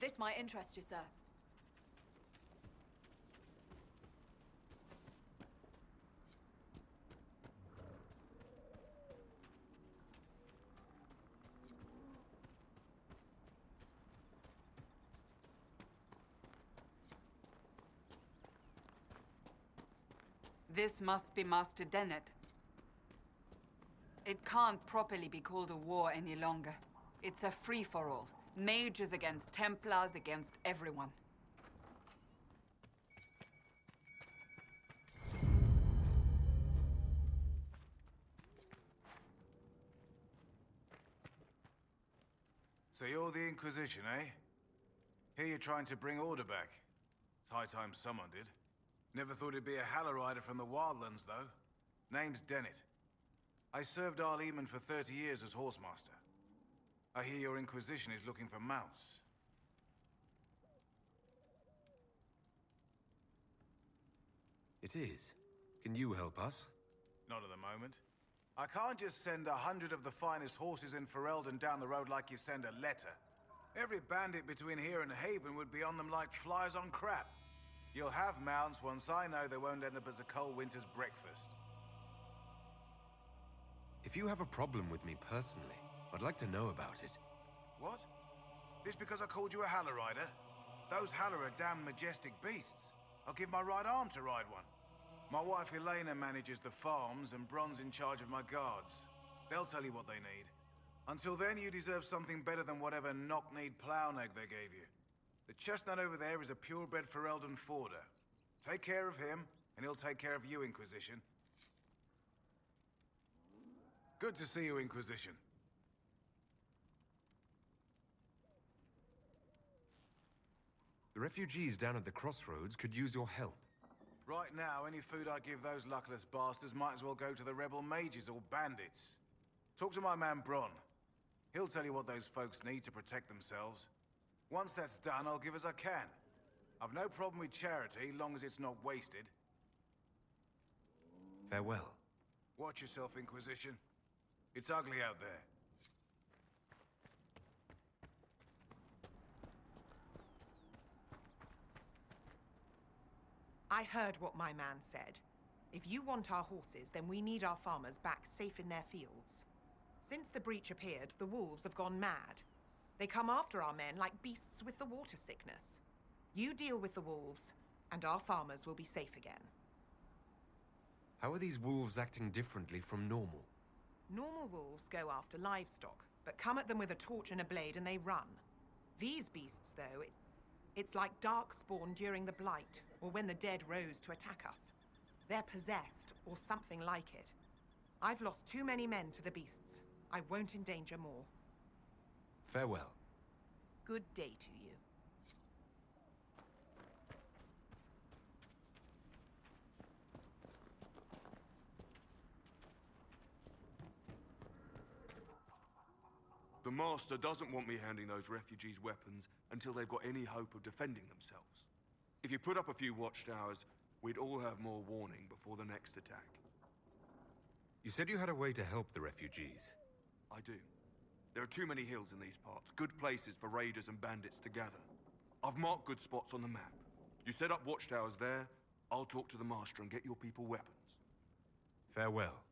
This might interest you, sir. This must be Master Dennett. It can't properly be called a war any longer. It's a free-for-all. Mages against Templars against everyone. So you're the Inquisition, eh? Here you're trying to bring order back. It's high time someone did. Never thought it'd be a Hallow-Rider from the Wildlands, though. Name's Dennett. I served Arleman for 30 years as Horsemaster. I hear your Inquisition is looking for mounts. It is. Can you help us? Not at the moment. I can't just send 100 of the finest horses in Ferelden down the road like you send a letter. Every bandit between here and Haven would be on them like flies on crap. You'll have mounts once I know they won't end up as a cold winter's breakfast. If you have a problem with me personally, I'd like to know about it. What? This because I called you a Hallow-Rider? Those Hallow are damn majestic beasts. I'll give my right arm to ride one. My wife Elena manages the farms and Bron's in charge of my guards. They'll tell you what they need. Until then, you deserve something better than whatever knock-kneed plow-neg they gave you. The chestnut over there is a purebred Ferelden Forder. Take care of him, and he'll take care of you, Inquisition. Good to see you, Inquisition. The refugees down at the crossroads could use your help. Right now, any food I give those luckless bastards might as well go to the rebel mages or bandits. Talk to my man Bron. He'll tell you what those folks need to protect themselves. Once that's done, I'll give as I can. I've no problem with charity, long as it's not wasted. Farewell. Watch yourself, Inquisition. It's ugly out there. I heard what my man said. If you want our horses, then we need our farmers back safe in their fields. Since the breach appeared, the wolves have gone mad. They come after our men like beasts with the water sickness. You deal with the wolves, and our farmers will be safe again. How are these wolves acting differently from normal? Normal wolves go after livestock, but come at them with a torch and a blade and they run. These beasts, though, it's like Darkspawn during the Blight, or when the dead rose to attack us. They're possessed, or something like it. I've lost too many men to the beasts. I won't endanger more. Farewell. Good day to you. The Master doesn't want me handing those refugees weapons until they've got any hope of defending themselves. If you put up a few watchtowers, we'd all have more warning before the next attack. You said you had a way to help the refugees. I do. There are too many hills in these parts, good places for raiders and bandits to gather. I've marked good spots on the map. You set up watchtowers there, I'll talk to the Master and get your people weapons. Farewell.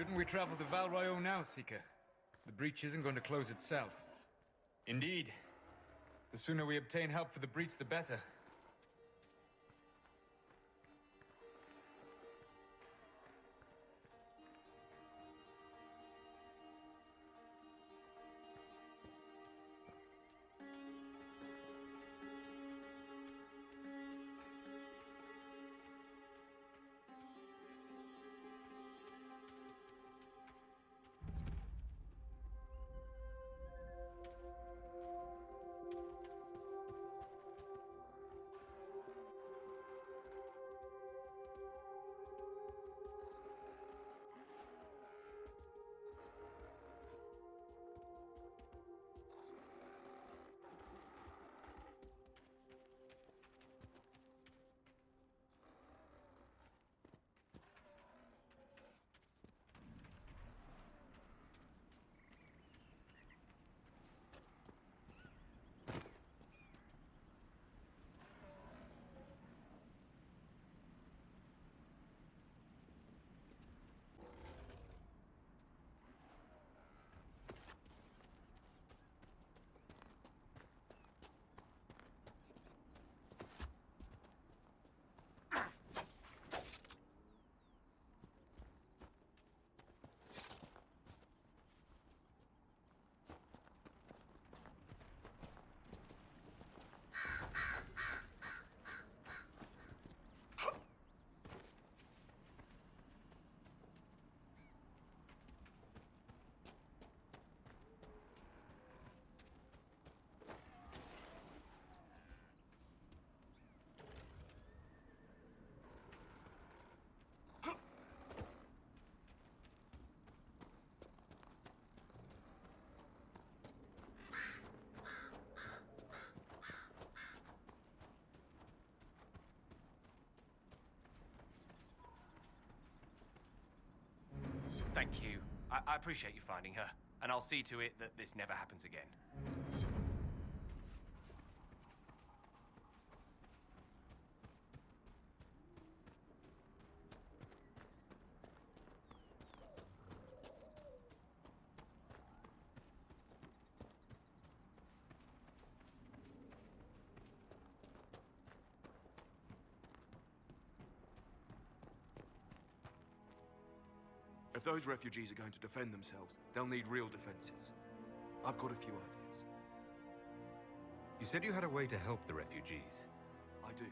Shouldn't we travel to Val Royeaux now, Seeker? The breach isn't going to close itself. Indeed. The sooner we obtain help for the breach, the better. Thank you. I appreciate you finding her, and I'll see to it that this never happens again. If those refugees are going to defend themselves, they'll need real defenses. I've got a few ideas. You said you had a way to help the refugees. I do.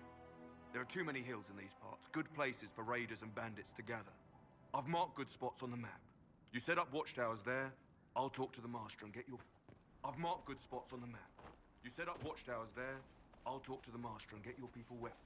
There are too many hills in these parts, good places for raiders and bandits to gather. I've marked good spots on the map. You set up watchtowers there, I'll talk to the master and get your... I've marked good spots on the map. You set up watchtowers there, I'll talk to the master and get your people weapons.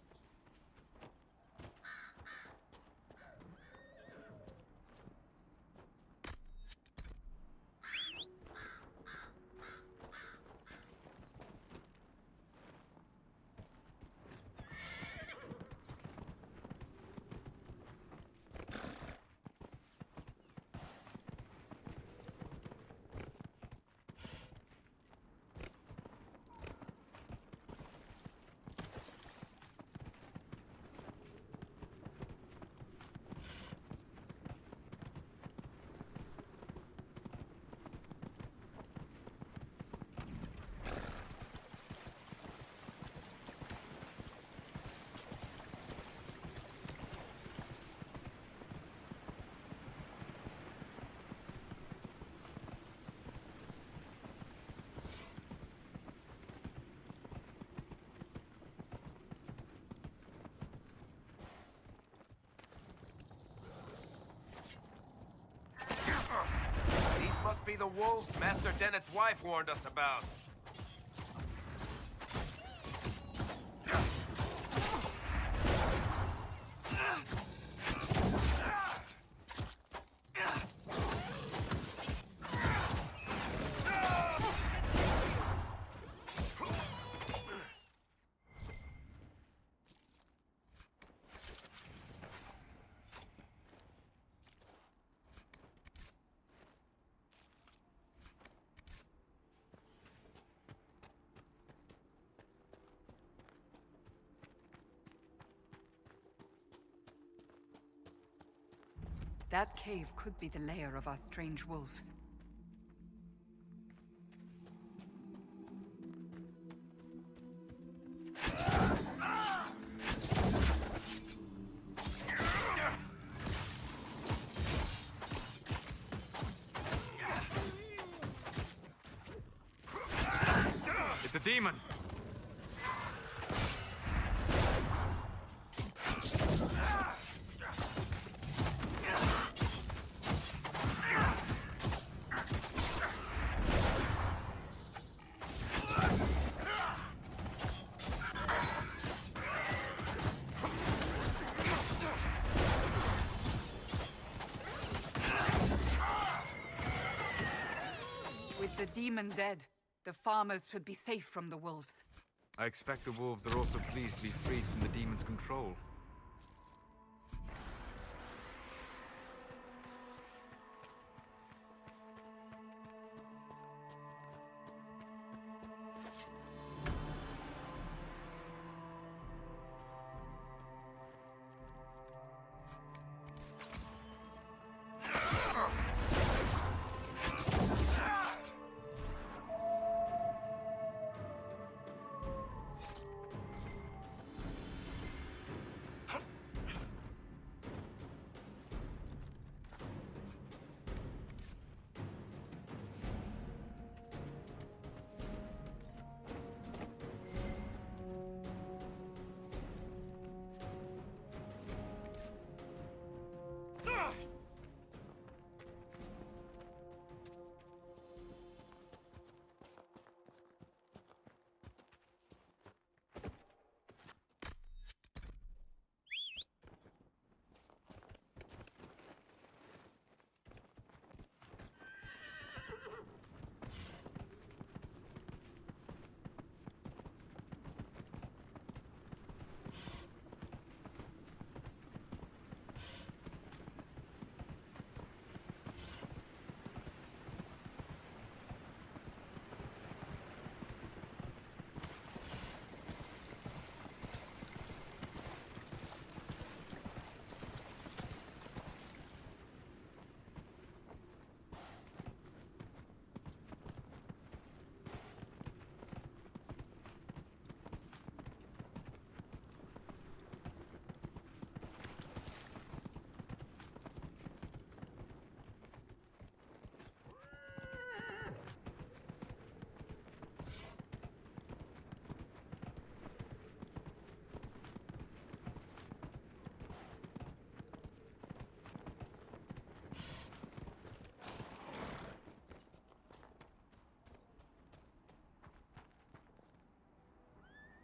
These must be the wolves Master Dennett's wife warned us about. That cave could be the lair of our strange wolves. It's a demon! With the demon dead, the farmers should be safe from the wolves. I expect the wolves are also pleased to be freed from the demon's control.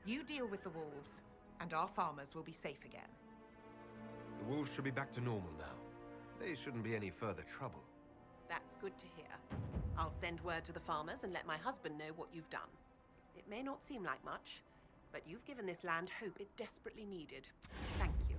You deal with the wolves, and our farmers will be safe again. The wolves should be back to normal now. They shouldn't be any further trouble. That's good to hear. I'll send word to the farmers and let my husband know what you've done. It may not seem like much, but you've given this land hope it desperately needed. Thank you.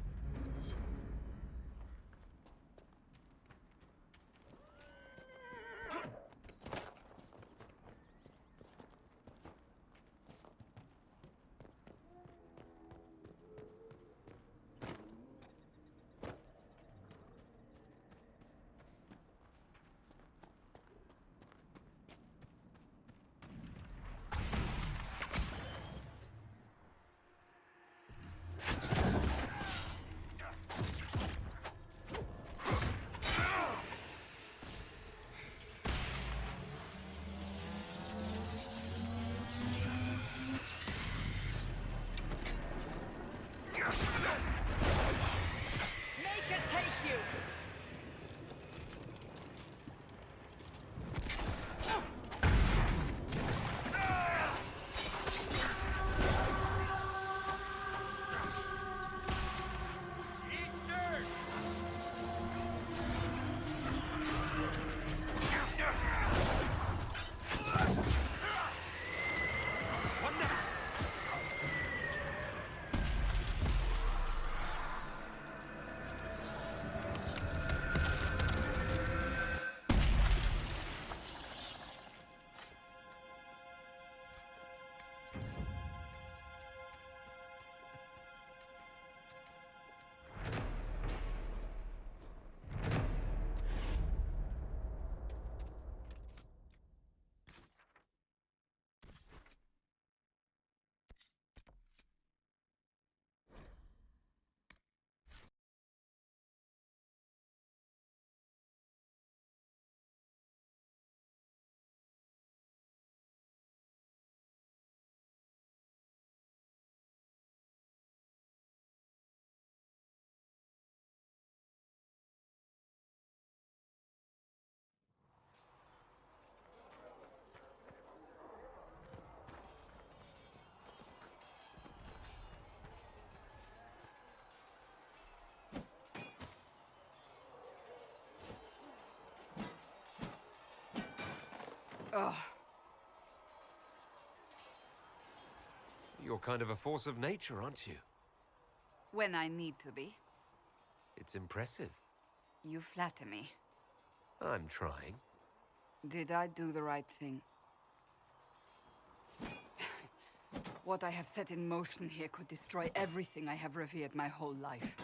Ugh. You're kind of a force of nature, aren't you? When I need to be. It's impressive. You flatter me. I'm trying. Did I do the right thing? What I have set in motion here could destroy everything I have revered my whole life.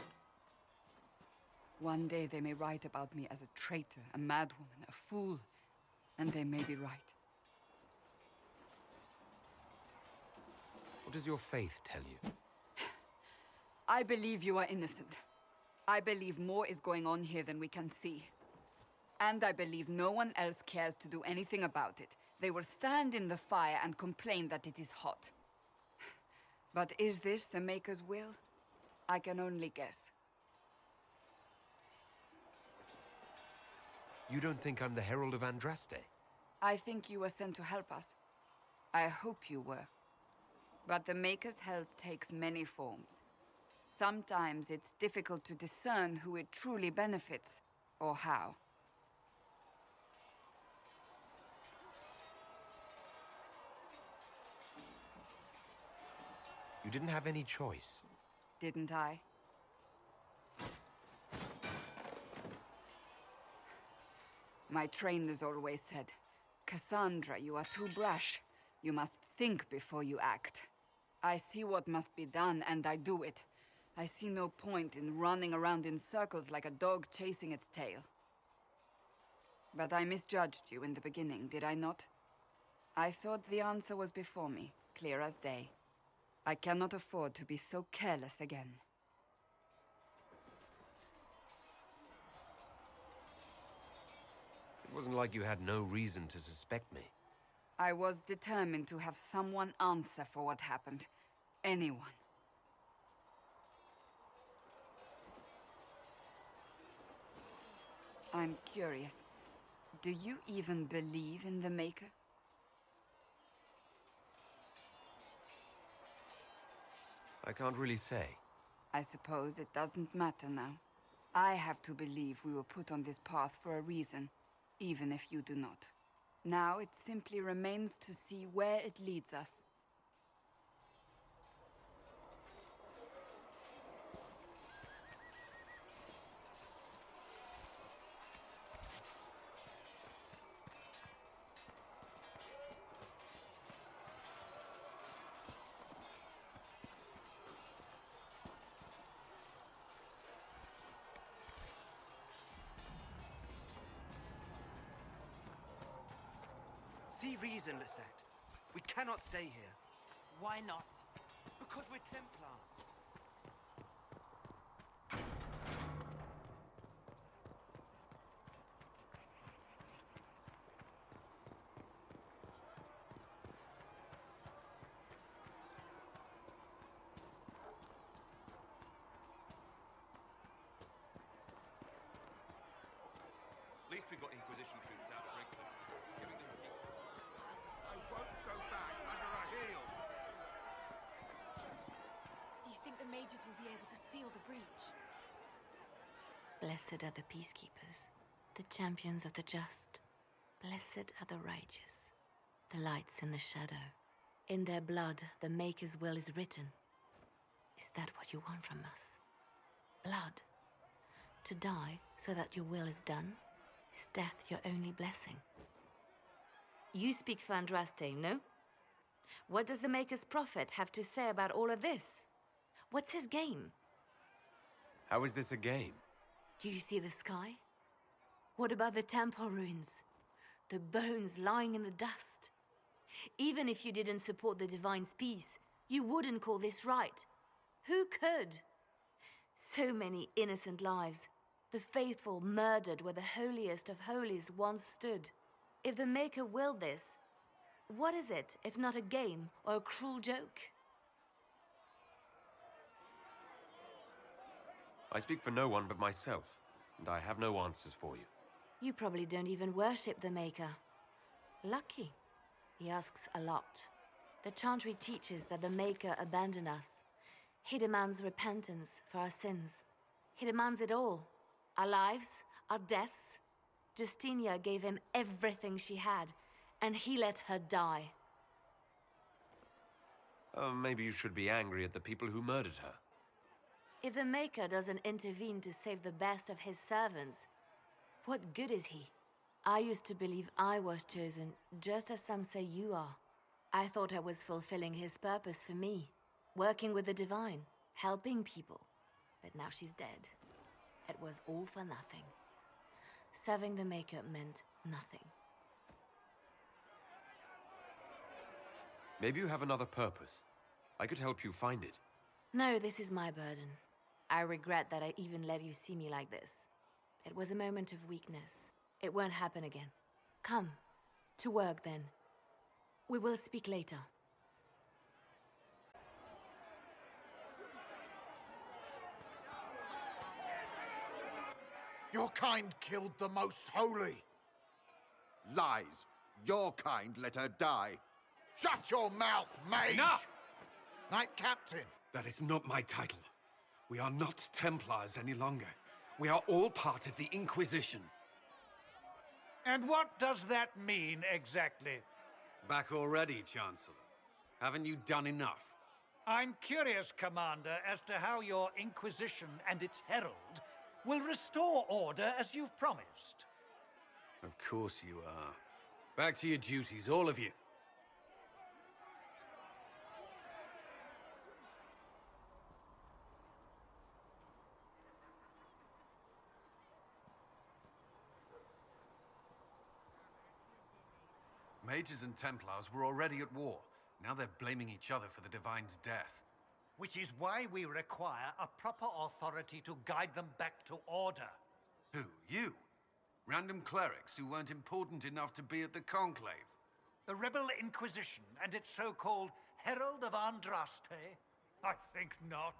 One day they may write about me as a traitor, a madwoman, a fool, and they may be right. What does your faith tell you? I believe you are innocent. I believe more is going on here than we can see. And I believe no one else cares to do anything about it. They will stand in the fire and complain that it is hot. But is this the Maker's will? I can only guess. You don't think I'm the Herald of Andraste? I think you were sent to help us. I hope you were. But the Maker's help takes many forms. Sometimes it's difficult to discern who it truly benefits, or how. You didn't have any choice. Didn't I? My trainers always said, Cassandra, you are too brash. You must think before you act. I see what must be done, and I do it. I see no point in running around in circles like a dog chasing its tail. But I misjudged you in the beginning, did I not? I thought the answer was before me, clear as day. I cannot afford to be so careless again. It wasn't like you had no reason to suspect me. I was determined to have someone answer for what happened. Anyone. I'm curious. Do you even believe in the Maker? I can't really say. I suppose it doesn't matter now. I have to believe we were put on this path for a reason, even if you do not. Now it simply remains to see where it leads us. See reason, Lisette. We cannot stay here. Why not? Because we're Templars. At least we've got Inquisition troops out regularly. Giving them I won't go back under a heel. Do you think the mages will be able to seal the breach? Blessed are the peacekeepers, the champions of the just. Blessed are the righteous, the lights in the shadow. In their blood, the Maker's will is written. Is that what you want from us? Blood? To die so that your will is done? Is death your only blessing? You speak for Andraste, no? What does the Maker's prophet have to say about all of this? What's his game? How is this a game? Do you see the sky? What about the temple ruins? The bones lying in the dust? Even if you didn't support the Divine's peace, you wouldn't call this right. Who could? So many innocent lives. The faithful murdered where the holiest of holies once stood. If the Maker willed this, what is it if not a game or a cruel joke? I speak for no one but myself, and I have no answers for you. You probably don't even worship the Maker. Lucky. He asks a lot. The Chantry teaches that the Maker abandoned us. He demands repentance for our sins. He demands it all. Our lives, our deaths. Justinia gave him everything she had, and he let her die. Maybe you should be angry at the people who murdered her. If the Maker doesn't intervene to save the best of his servants, what good is he? I used to believe I was chosen, just as some say you are. I thought I was fulfilling his purpose for me, working with the Divine, helping people. But now she's dead. It was all for nothing. Serving the Maker meant nothing. Maybe you have another purpose. I could help you find it. No, this is my burden. I regret that I even let you see me like this. It was a moment of weakness. It won't happen again. Come, to work then. We will speak later. Your kind killed the most holy. Lies. Your kind let her die. Shut your mouth, mage! Enough! Knight Captain. That is not my title. We are not Templars any longer. We are all part of the Inquisition. And what does that mean, exactly? Back already, Chancellor. Haven't you done enough? I'm curious, Commander, as to how your Inquisition and its herald will restore order as you've promised. Of course you are. Back to your duties, all of you. Mages and Templars were already at war. Now they're blaming each other for the Divine's death. Which is why we require a proper authority to guide them back to order. Who? You? Random clerics who weren't important enough to be at the Conclave? The Rebel Inquisition and its so-called Herald of Andraste? I think not.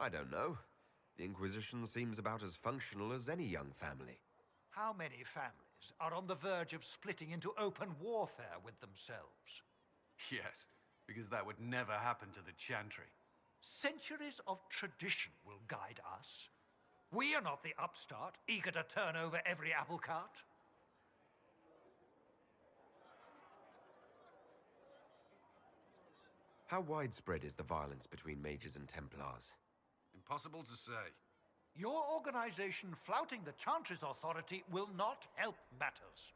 I don't know. The Inquisition seems about as functional as any young family. How many families are on the verge of splitting into open warfare with themselves? Yes, because that would never happen to the Chantry. Centuries of tradition will guide us. We are not the upstart, eager to turn over every apple cart. How widespread is the violence between mages and Templars? Impossible to say. Your organization flouting the Chantry's authority will not help matters.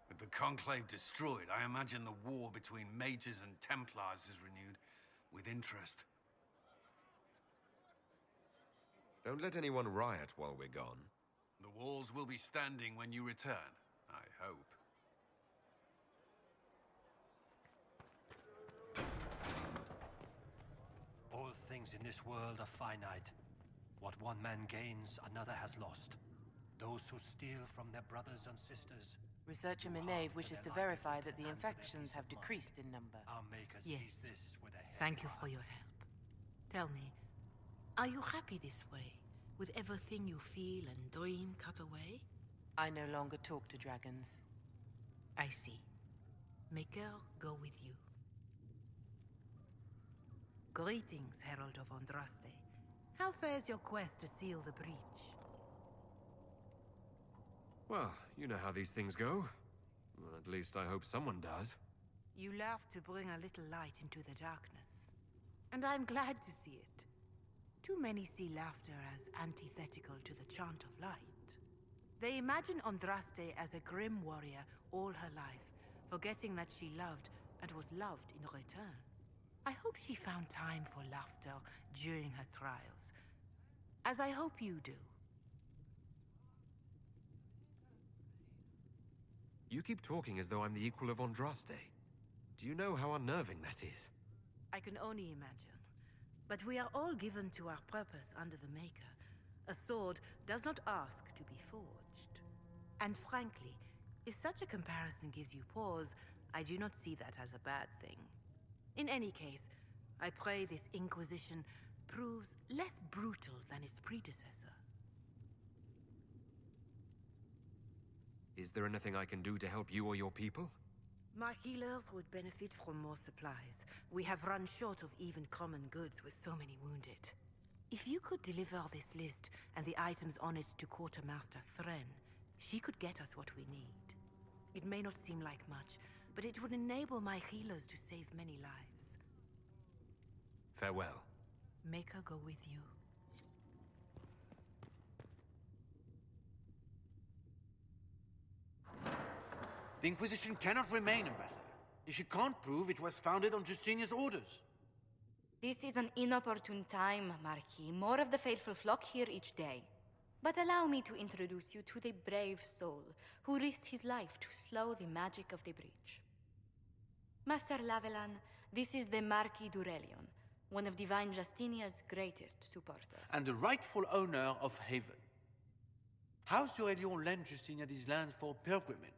With the Conclave destroyed, I imagine the war between mages and Templars is renewed with interest. Don't let anyone riot while we're gone. The walls will be standing when you return, I hope. All things in this world are finite. What one man gains, another has lost. Those who steal from their brothers and sisters. Researcher Menave wishes to verify that the infections have decreased in number. Our Maker sees this with a Thank you for your help. Tell me, are you happy this way? With everything you feel and dream cut away? I no longer talk to dragons. I see. Maker, go with you. Greetings, Herald of Andraste. How fares your quest to seal the breach? Well, you know how these things go. Well, at least I hope someone does. You laugh to bring a little light into the darkness. And I'm glad to see it. Too many see laughter as antithetical to the chant of light. They imagine Andraste as a grim warrior all her life, forgetting that she loved and was loved in return. I hope she found time for laughter during her trials, as I hope you do. You keep talking as though I'm the equal of Andraste. Do you know how unnerving that is? I can only imagine. But we are all given to our purpose under the Maker. A sword does not ask to be forged. And frankly, if such a comparison gives you pause, I do not see that as a bad thing. In any case, I pray this Inquisition proves less brutal than its predecessor. Is there anything I can do to help you or your people? My healers would benefit from more supplies. We have run short of even common goods with so many wounded. If you could deliver this list and the items on it to Quartermaster Thren, She could get us what we need. It may not seem like much, but it would enable my healers to save many lives. Farewell. Make her go with you. The Inquisition cannot remain, Ambassador, if you can't prove it was founded on Justinia's orders. This is an inopportune time, Marquis. More of the faithful flock here each day. But allow me to introduce you to the brave soul who risked his life to slow the magic of the breach. Master Lavelan, this is the Marquis d'Aurelion, one of Divine Justinia's greatest supporters. And the rightful owner of Haven. House d'Aurelion lent Justinia these lands for pilgrimage.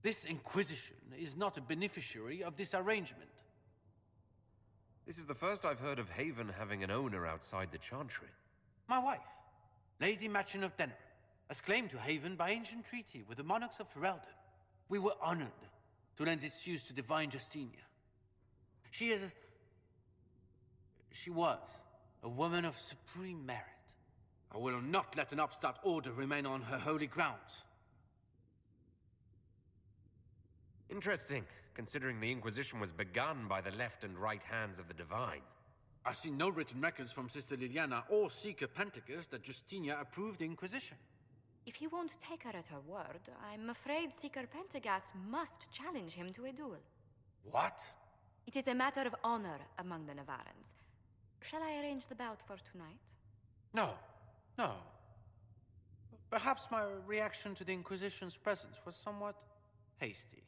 This Inquisition is not a beneficiary of this arrangement. This is the first I've heard of Haven having an owner outside the Chantry. My wife, Lady Machin of Denner, has claimed to Haven by ancient treaty with the monarchs of Ferelden. We were honored to lend its use to Divine Justinia. She was a woman of supreme merit. I will not let an upstart order remain on her holy grounds. Interesting, considering the Inquisition was begun by the left and right hands of the Divine. I've seen no written records from Sister Liliana or Seeker Pentecost that Justinia approved the Inquisition. If you won't take her at her word, I'm afraid Seeker Pentagast must challenge him to a duel. What? It is a matter of honor among the Navarans. Shall I arrange the bout for tonight? No. Perhaps my reaction to the Inquisition's presence was somewhat hasty.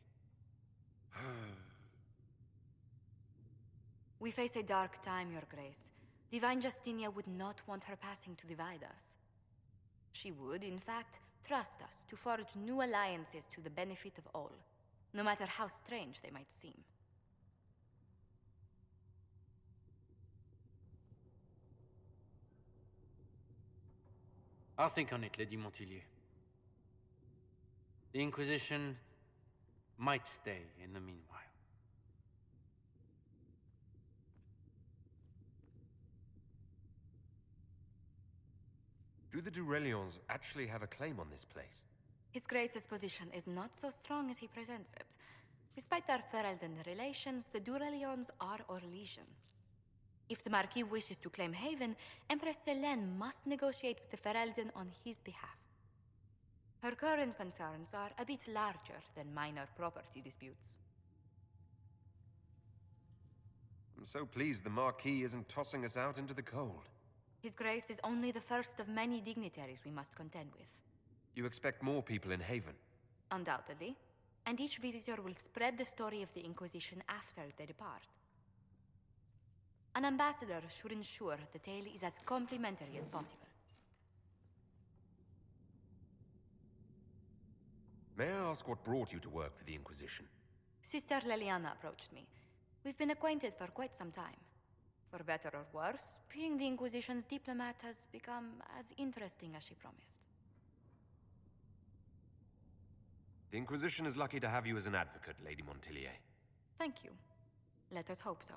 We face a dark time, Your Grace. Divine Justinia would not want her passing to divide us. She would, in fact, trust us to forge new alliances to the benefit of all, no matter how strange they might seem. I'll think on it, Lady Montillier. The Inquisition might stay in the meanwhile. Do the d'Aurelions actually have a claim on this place? His Grace's position is not so strong as he presents it. Despite their Ferelden relations, the d'Aurelions are Orlesian. If the Marquis wishes to claim Haven, Empress Selene must negotiate with the Ferelden on his behalf. Her current concerns are a bit larger than minor property disputes. I'm so pleased the Marquis isn't tossing us out into the cold. His Grace is only the first of many dignitaries we must contend with. You expect more people in Haven? Undoubtedly. And each visitor will spread the story of the Inquisition after they depart. An ambassador should ensure the tale is as complimentary as possible. May I ask what brought you to work for the Inquisition? Sister Liliana approached me. We've been acquainted for quite some time. For better or worse, being the Inquisition's diplomat has become as interesting as she promised. The Inquisition is lucky to have you as an advocate, Lady Montillier. Thank you. Let us hope so.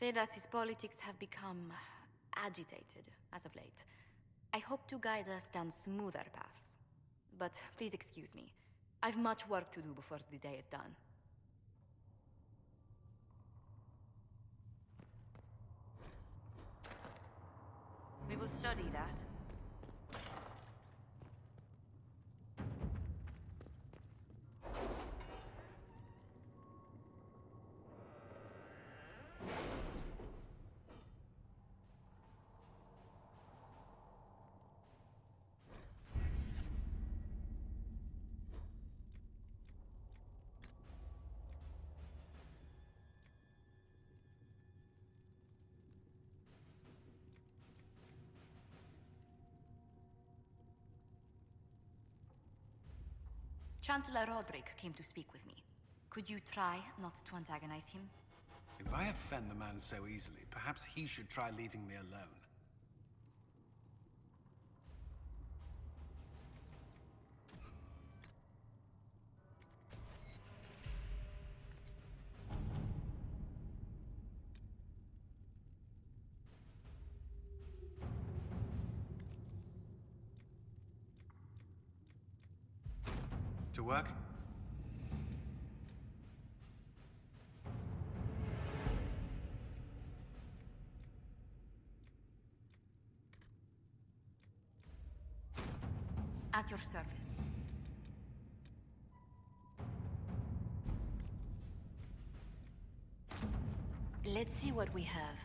Thedas's politics have become agitated as of late. I hope to guide us down smoother paths. But please excuse me. I've much work to do before the day is done. We will study that. Chancellor Roderick came to speak with me. Could you try not to antagonize him? If I offend the man so easily, perhaps he should try leaving me alone. work? At your service. Let's see what we have.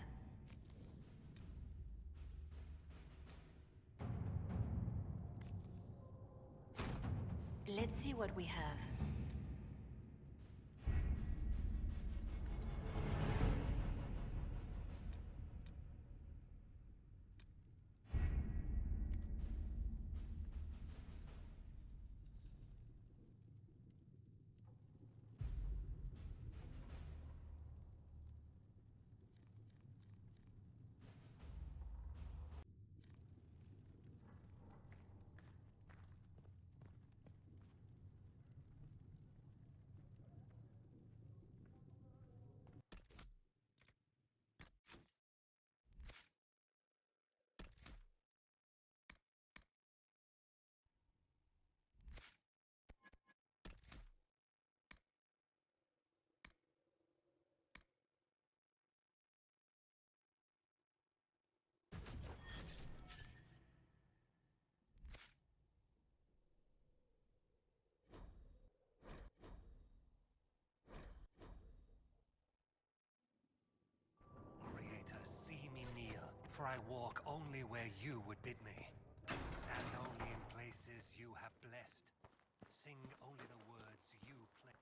Let's see what we have. Creator, see me kneel, for I walk only where you would bid me. Stand only in places you have blessed. Sing only the words you play.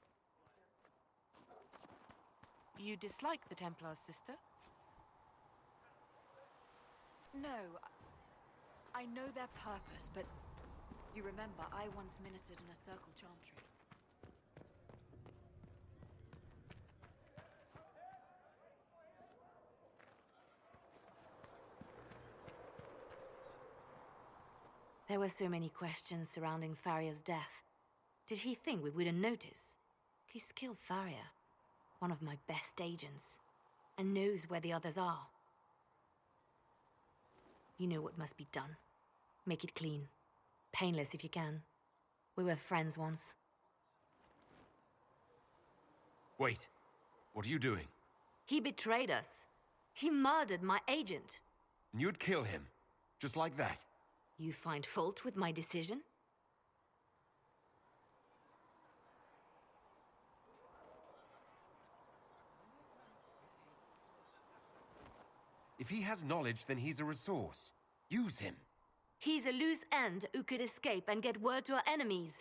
You dislike the Templars, sister? No. I know their purpose, but you remember I once ministered in a circle chantry. There were so many questions surrounding Farria's death. Did he think we wouldn't notice? He's killed Farria, one of my best agents, and knows where the others are. You know what must be done. Make it clean. Painless if you can. We were friends once. Wait. What are you doing? He betrayed us. He murdered my agent. And you'd kill him? Just like that? You find fault with my decision? If he has knowledge, then he's a resource. Use him. He's a loose end who could escape and get word to our enemies.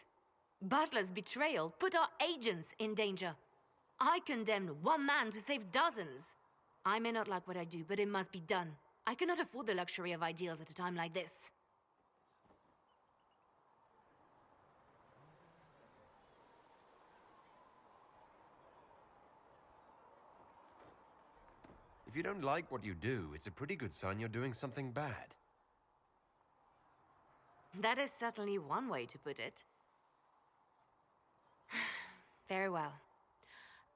Butler's betrayal put our agents in danger. I condemned one man to save dozens. I may not like what I do, but it must be done. I cannot afford the luxury of ideals at a time like this. If you don't like what you do, it's a pretty good sign you're doing something bad. That is certainly one way to put it. Very well.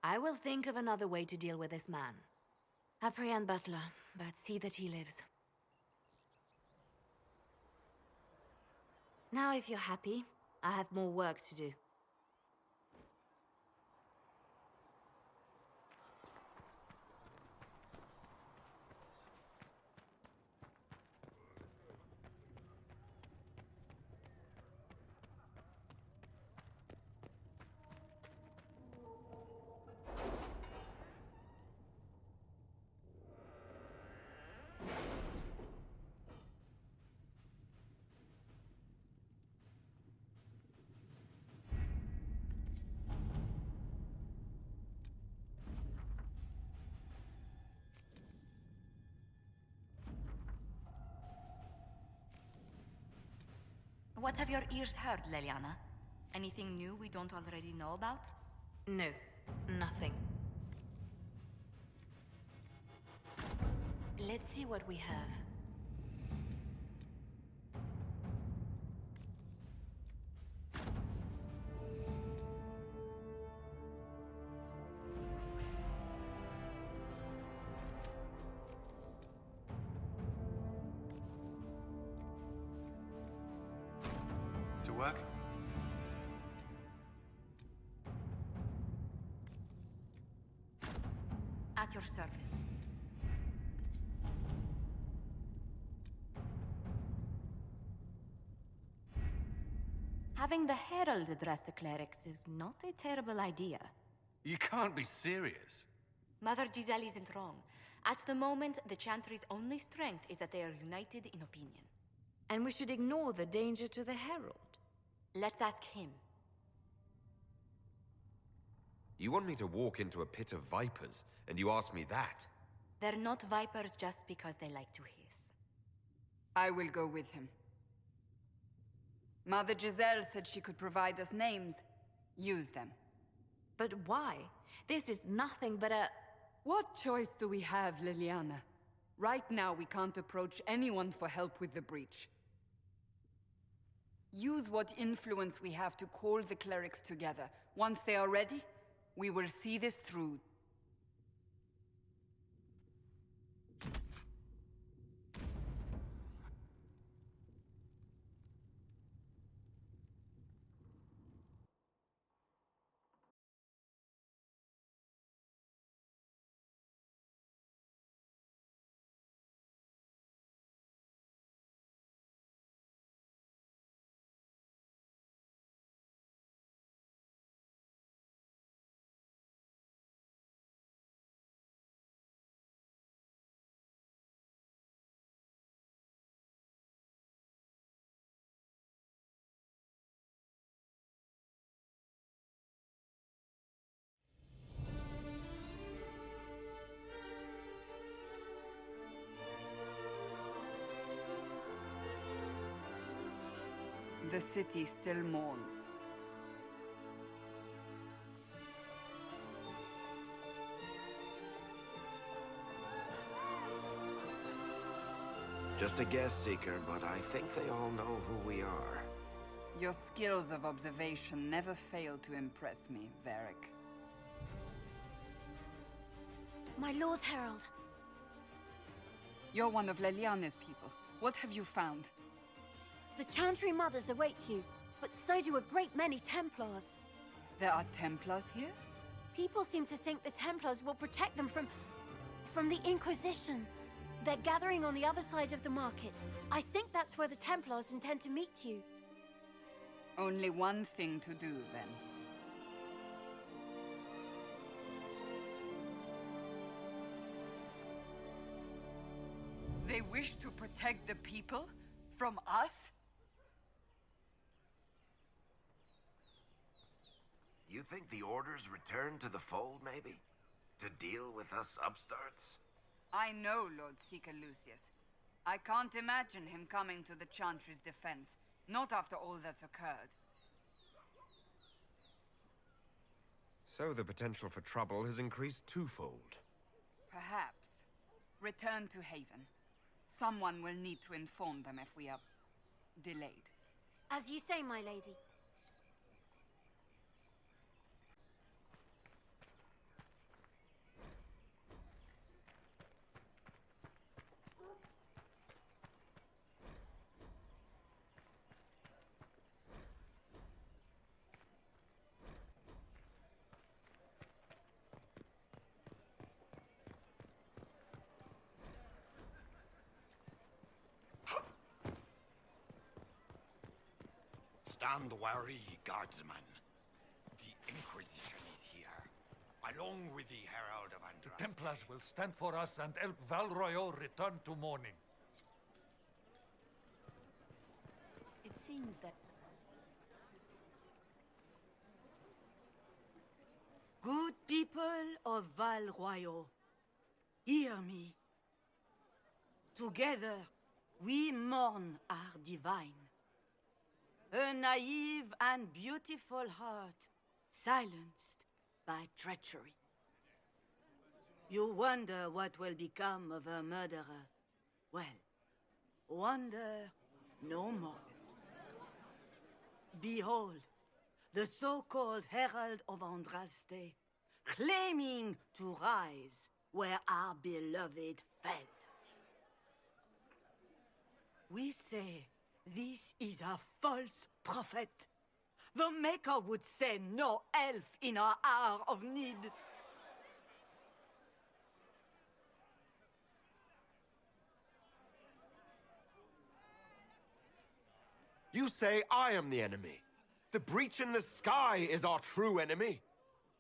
I will think of another way to deal with this man. Apprehend Butler, but see that he lives. Now, if you're happy, I have more work to do. What have your ears heard, Leliana? Anything new we don't already know about? No, nothing. Let's see what we have. To work? service. Having the Herald address the clerics is not a terrible idea. You can't be serious. Mother Giselle isn't wrong. At the moment, the Chantry's only strength is that they are united in opinion. And we should ignore the danger to the Herald. Let's ask him. You want me to walk into a pit of vipers, and you ask me that? They're not vipers just because they like to hiss. I will go with him. Mother Giselle said she could provide us names. Use them. But why? This is nothing but a... What choice do we have, Liliana? Right now, we can't approach anyone for help with the breach. Use what influence we have to call the clerics together. Once they are ready, we will see this through. The city still mourns. Just a guess, Seeker, but I think they all know who we are. Your skills of observation never fail to impress me, Varric. My Lord Herald. You're one of Leliana's people. What have you found? The Chantry Mothers await you, but so do a great many Templars. There are Templars here? People seem to think the Templars will protect them from the Inquisition. They're gathering on the other side of the market. I think that's where the Templars intend to meet you. Only one thing to do, then. They wish to protect the people? From us? You think the Order's returned to the fold, maybe? To deal with us upstarts? I know Lord Seeker Lucius. I can't imagine him coming to the Chantry's defense. Not after all that's occurred. So the potential for trouble has increased twofold. Perhaps. Return to Haven. Someone will need to inform them if we are delayed. As you say, my lady. Stand wary, guardsman. The Inquisition is here, along with the Herald of Andras. The Templars will stand for us and help Val Royeaux return to mourning. It seems that... Good people of Val Royeaux, hear me. Together, we mourn our divine. A naive and beautiful heart, silenced by treachery. You wonder what will become of a murderer. Well, wonder no more. Behold, the so-called Herald of Andraste, claiming to rise where our beloved fell. We say this is a false prophet. The Maker would send no elf in our hour of need. You say I am the enemy. The breach in the sky is our true enemy.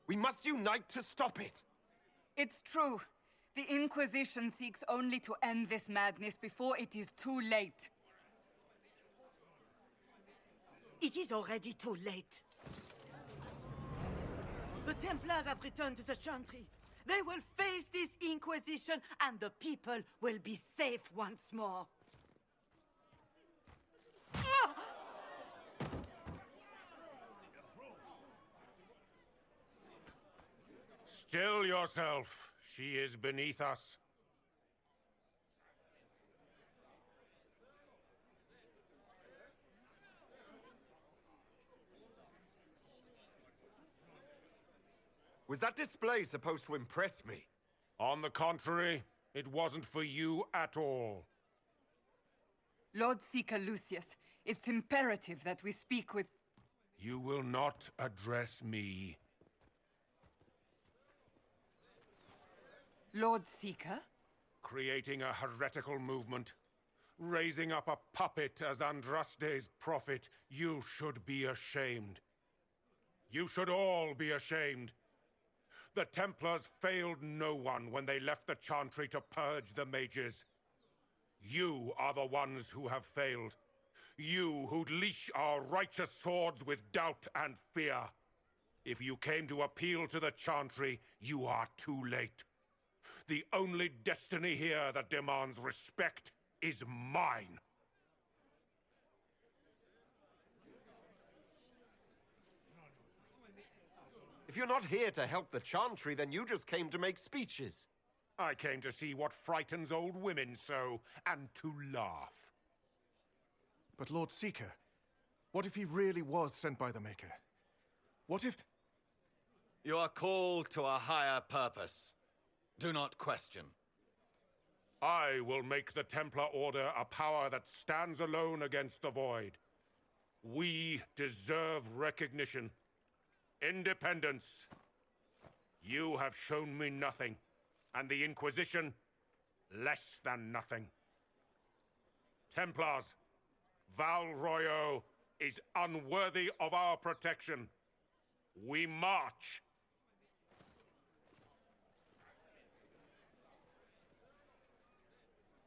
We must unite to stop it. It's true. The Inquisition seeks only to end this madness before it is too late. It is already too late. The Templars have returned to the Chantry. They will face this Inquisition, and the people will be safe once more. Still yourself. She is beneath us. Was that display supposed to impress me? On the contrary, it wasn't for you at all. Lord Seeker Lucius, it's imperative that we speak with... You will not address me. Lord Seeker? Creating a heretical movement. Raising up a puppet as Andraste's prophet. You should be ashamed. You should all be ashamed. The Templars failed no one when they left the Chantry to purge the mages. You are the ones who have failed. You who'd leash our righteous swords with doubt and fear. If you came to appeal to the Chantry, you are too late. The only destiny here that demands respect is mine. If you're not here to help the Chantry, then you just came to make speeches. I came to see what frightens old women so, and to laugh. But Lord Seeker, what if he really was sent by the Maker? What if... You are called to a higher purpose. Do not question. I will make the Templar Order a power that stands alone against the Void. We deserve recognition. Independence. You have shown me nothing, and the Inquisition, less than nothing. Templars, Val Royo is unworthy of our protection. We march.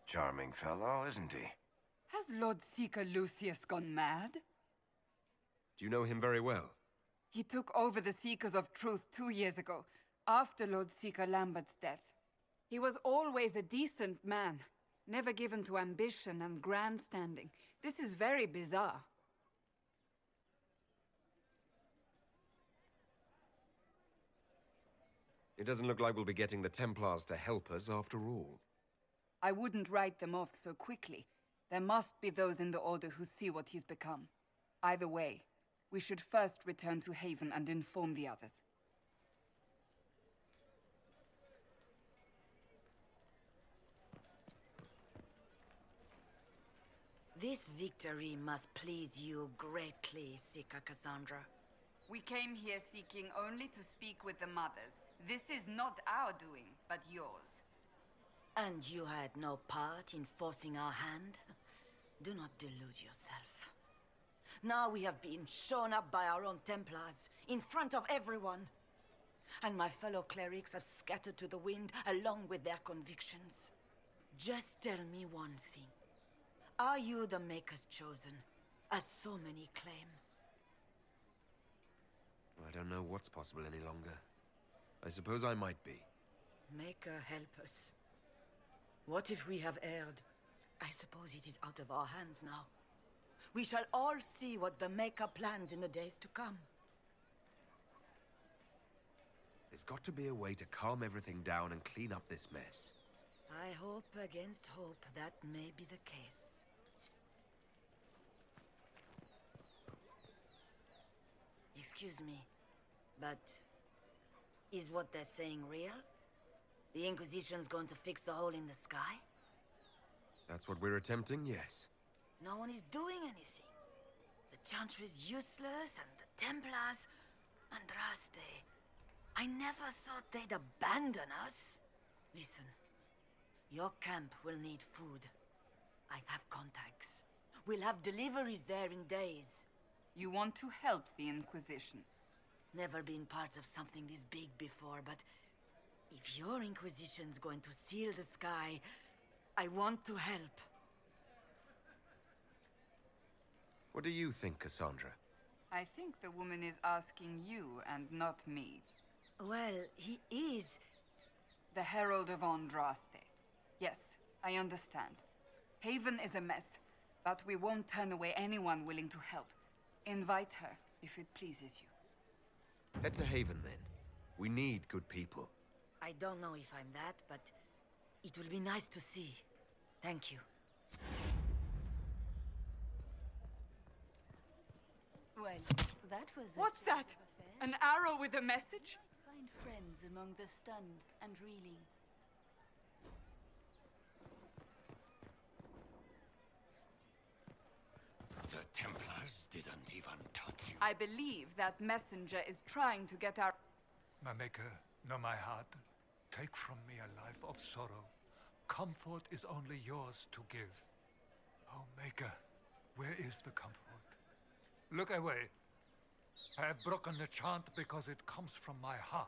Charming fellow, isn't he? Has Lord Seeker Lucius gone mad? Do you know him very well? He took over the Seekers of Truth 2 years ago, after Lord Seeker Lambert's death. He was always a decent man, never given to ambition and grandstanding. This is very bizarre. It doesn't look like we'll be getting the Templars to help us after all. I wouldn't write them off so quickly. There must be those in the Order who see what he's become. Either way, we should first return to Haven and inform the others. This victory must please you greatly, Seeker Cassandra. We came here seeking only to speak with the mothers. This is not our doing, but yours. And you had no part in forcing our hand? Do not delude yourself. Now we have been shown up by our own Templars, in front of everyone. And my fellow clerics have scattered to the wind along with their convictions. Just tell me one thing. Are you the Maker's chosen, as so many claim? I don't know what's possible any longer. I suppose I might be. Maker, help us. What if we have erred? I suppose it is out of our hands now. We shall all see what the Maker plans in the days to come. There's got to be a way to calm everything down and clean up this mess. I hope against hope that may be the case. Excuse me, but is what they're saying real? The Inquisition's going to fix the hole in the sky? That's what we're attempting, yes. No one is doing anything. The Chantry's useless, and the Templars... Andraste... I never thought they'd abandon us. Listen, your camp will need food. I have contacts. We'll have deliveries there in days. You want to help the Inquisition? Never been part of something this big before, but if your Inquisition's going to seal the sky, I want to help. What do you think, Cassandra? I think the woman is asking you and not me. Well, he is. The Herald of Andraste. Yes, I understand. Haven is a mess, but we won't turn away anyone willing to help. Invite her, if it pleases you. Head to Haven, then. We need good people. I don't know if I'm that, but it will be nice to see. Thank you. Well, that was What's that? An arrow with a message? Find friends among the stunned and reeling. The Templars didn't even touch you. I believe that messenger is trying to get our... My maker, know my heart. Take from me a life of sorrow. Comfort is only yours to give. Oh, maker, where is the comfort? Look away. I have broken the chant because it comes from my heart.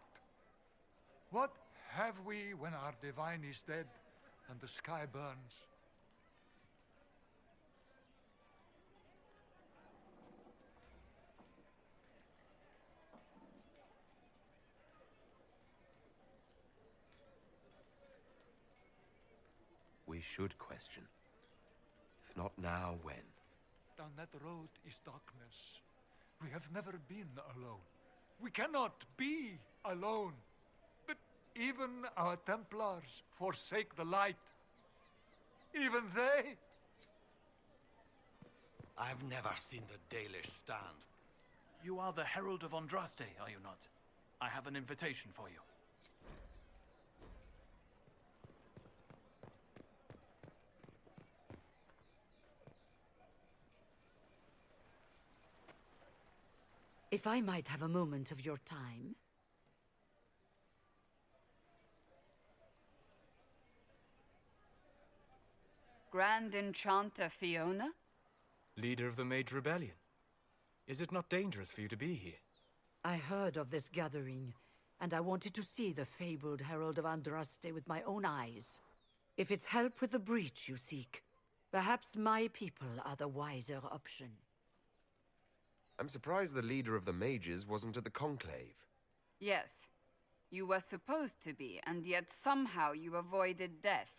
What have we when our divine is dead and the sky burns? We should question. If not now, when? Down that road is darkness. We have never been alone. We cannot be alone. But even our Templars forsake the light. Even they? I've never seen the Dalish stand. You are the Herald of Andraste, are you not? I have an invitation for you. If I might have a moment of your time. Grand Enchanter Fiona? Leader of the Mage Rebellion. Is it not dangerous for you to be here? I heard of this gathering, and I wanted to see the fabled Herald of Andraste with my own eyes. If it's help with the breach you seek, perhaps my people are the wiser option. I'm surprised the leader of the mages wasn't at the Conclave. Yes. You were supposed to be, and yet somehow you avoided death.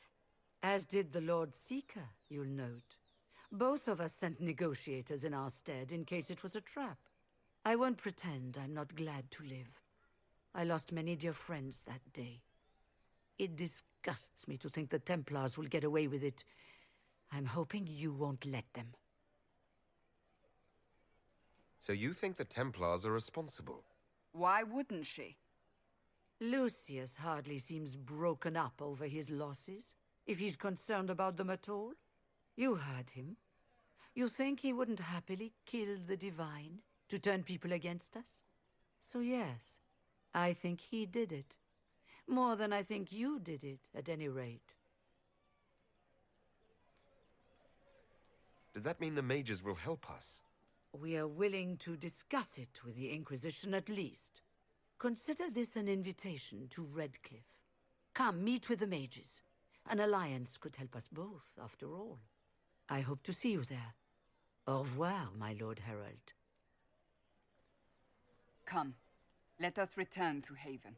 As did the Lord Seeker, you'll note. Both of us sent negotiators in our stead in case it was a trap. I won't pretend I'm not glad to live. I lost many dear friends that day. It disgusts me to think the Templars will get away with it. I'm hoping you won't let them. So you think the Templars are responsible? Why wouldn't she? Lucius hardly seems broken up over his losses, if he's concerned about them at all. You heard him. You think he wouldn't happily kill the Divine to turn people against us? So yes, I think he did it. More than I think you did it, at any rate. Does that mean the mages will help us? We are willing to discuss it with the Inquisition at least. Consider this an invitation to Redcliffe. Come, meet with the mages. An alliance could help us both, after all. I hope to see you there. Au revoir, my Lord Herald. Come, let us return to Haven.